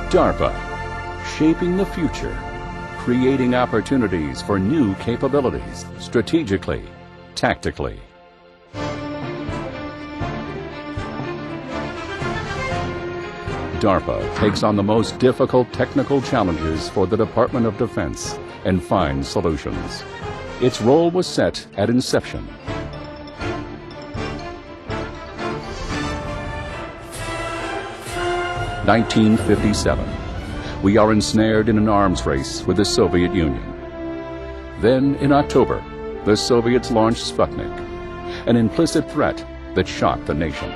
DARPA, shaping the future, creating opportunities for new capabilities, strategically, tactically. DARPA takes on the most difficult technical challenges for the Department of Defense and finds solutions. Its role was set at inception. (1957). We are ensnared in an arms race with the Soviet Union. Then, in October, the Soviets launched Sputnik, an implicit threat that shocked the nation.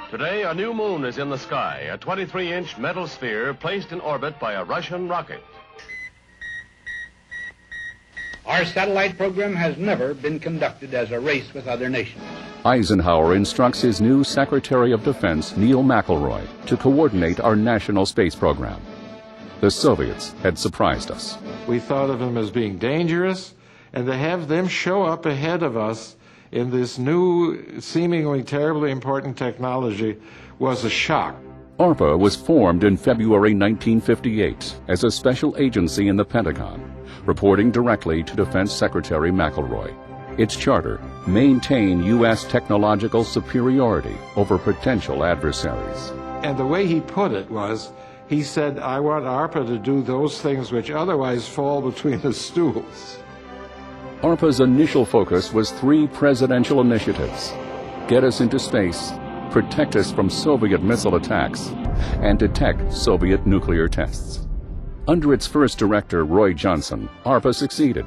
Today, a new moon is in the sky, a 23-inch metal sphere placed in orbit by a Russian rocket. Our satellite program has never been conducted as a race with other nations. Eisenhower instructs his new Secretary of Defense, Neil McElroy, to coordinate our national space program. The Soviets had surprised us. We thought of them as being dangerous, and to have them show up ahead of us in this new, seemingly terribly important technology was a shock. DARPA was formed in February 1958 as a special agency in the Pentagon, reporting directly to Defense Secretary McElroy. Its charter: maintain U.S. technological superiority over potential adversaries. And the way he put it was, he said, I want DARPA to do those things which otherwise fall between the stools. DARPA's initial focus was 3 presidential initiatives: get us into space, protect us from Soviet missile attacks, and detect Soviet nuclear tests. Under its first director, Roy Johnson, DARPA succeeded.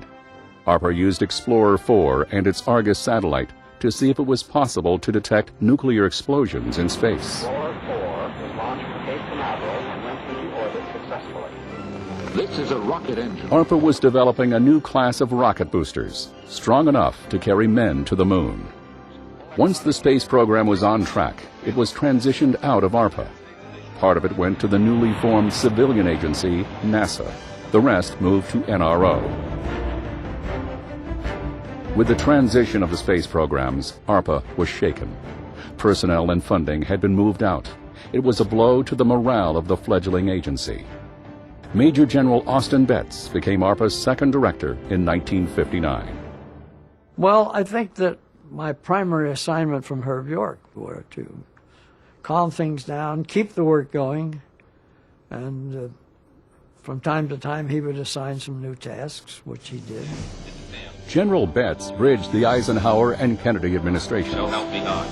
DARPA used Explorer 4 and its Argus satellite to see if it was possible to detect nuclear explosions in space. Explorer 4 was launched from Cape Canaveral and went into orbit successfully. This is a rocket engine. DARPA was developing a new class of rocket boosters, strong enough to carry men to the moon. Once the space program was on track, it was transitioned out of DARPA. Part of it went to the newly formed civilian agency, NASA. The rest moved to NRO. With the transition of the space programs, DARPA was shaken. Personnel and funding had been moved out. It was a blow to the morale of the fledgling agency. Major General Austin Betts became DARPA's second director in 1959. Well, I think that my primary assignment from Herb York were to calm things down, keep the work going, and from time to time he would assign some new tasks, which he did. General Betts bridged the Eisenhower and Kennedy administrations. So help me God.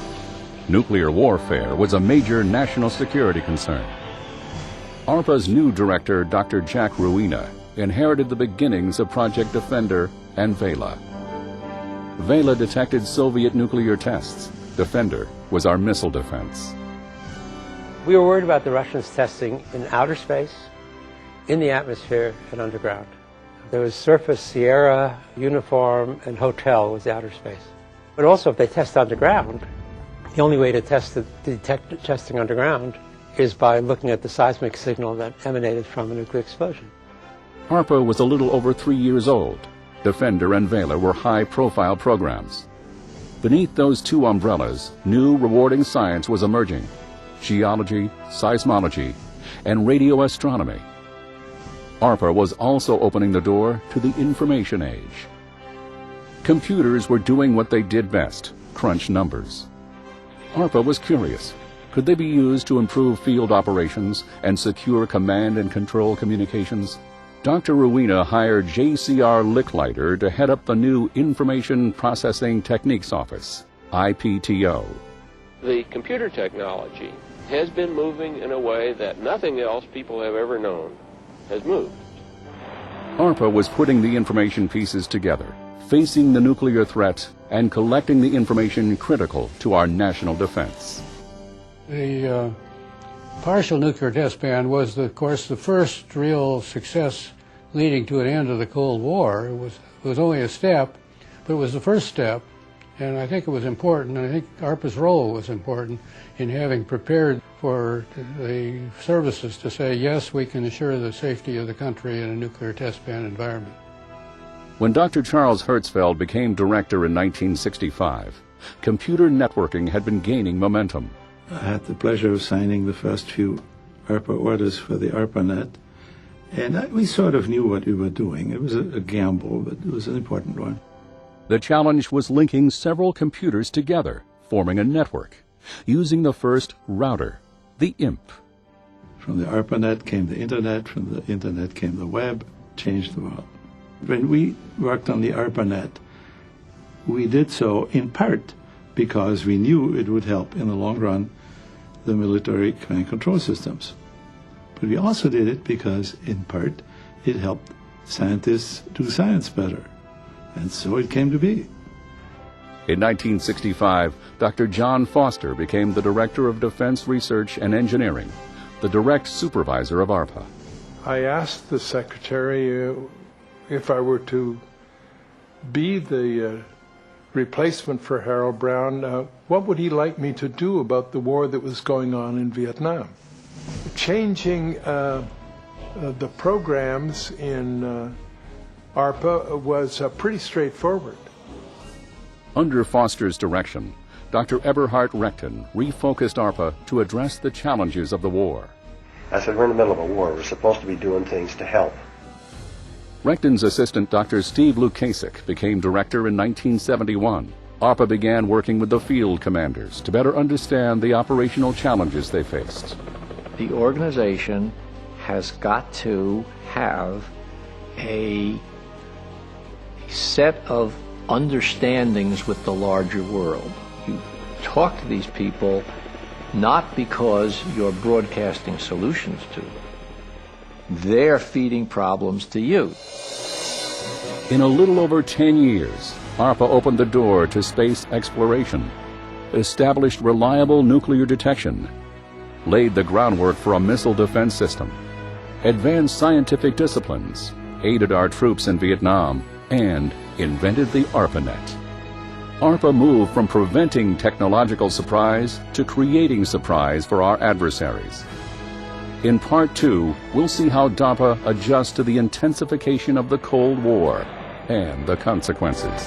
Nuclear warfare was a major national security concern. DARPA's new director, Dr. Jack Ruina, inherited the beginnings of Project Defender and Vela. Vela detected Soviet nuclear tests. Defender was our missile defense. We were worried about the Russians testing in outer space, in the atmosphere, and underground. There was surface, Sierra, uniform, and hotel was the outer space. But also, if they test underground, the only way to detect testing underground is by looking at the seismic signal that emanated from a nuclear explosion. DARPA was a little over 3 years old. Defender and Vela were high-profile programs. Beneath those two umbrellas, new rewarding science was emerging: geology, seismology, and radio astronomy. DARPA was also opening the door to the information age. Computers were doing what they did best: crunch numbers. DARPA was curious. Could they be used to improve field operations and secure command and control communications? Dr. Ruina hired J.C.R. Licklider to head up the new Information Processing Techniques Office, IPTO. The computer technology has been moving in a way that nothing else people have ever known has moved. DARPA was putting the information pieces together, facing the nuclear threat, and collecting the information critical to our national defense. The partial nuclear test ban was, of course, the first real success leading to an end of the Cold War. It was only a step, but it was the first step, and I think it was important. I think DARPA's role was important in having prepared for the services to say, yes, we can assure the safety of the country in a nuclear test ban environment. When Dr. Charles Hertzfeld became director in 1965, computer networking had been gaining momentum. I had the pleasure of signing the first few DARPA orders for the ARPANET, and we sort of knew what we were doing. It was a gamble, but it was an important one. The challenge was linking several computers together, forming a network, using the first router, the IMP. From the ARPANET came the Internet, from the Internet came the web, changed the world. When we worked on the ARPANET, we did so in part because we knew it would help in the long run the military command control systems. But we also did it because, in part, it helped scientists do science better. And so it came to be. In 1965, Dr. John Foster became the Director of Defense Research and Engineering, the direct supervisor of ARPA. I asked the Secretary if I were to be the replacement for Harold Brown, what would he like me to do about the war that was going on in Vietnam? Changing the programs in ARPA was pretty straightforward. Under Foster's direction, Dr. Eberhard Rechten refocused ARPA to address the challenges of the war. I said, we're in the middle of a war. We're supposed to be doing things to help. Rechten's assistant, Dr. Steve Lukasik, became director in 1971. ARPA began working with the field commanders to better understand the operational challenges they faced. The organization has got to have a set of understandings with the larger world. You talk to these people not because you're broadcasting solutions to them. They're feeding problems to you. In a little over 10 years, ARPA opened the door to space exploration, established reliable nuclear detection, laid the groundwork for a missile defense system, advanced scientific disciplines, aided our troops in Vietnam, and invented the ARPANET. ARPA moved from preventing technological surprise to creating surprise for our adversaries. In Part 2, we'll see how DARPA adjusts to the intensification of the Cold War and the consequences.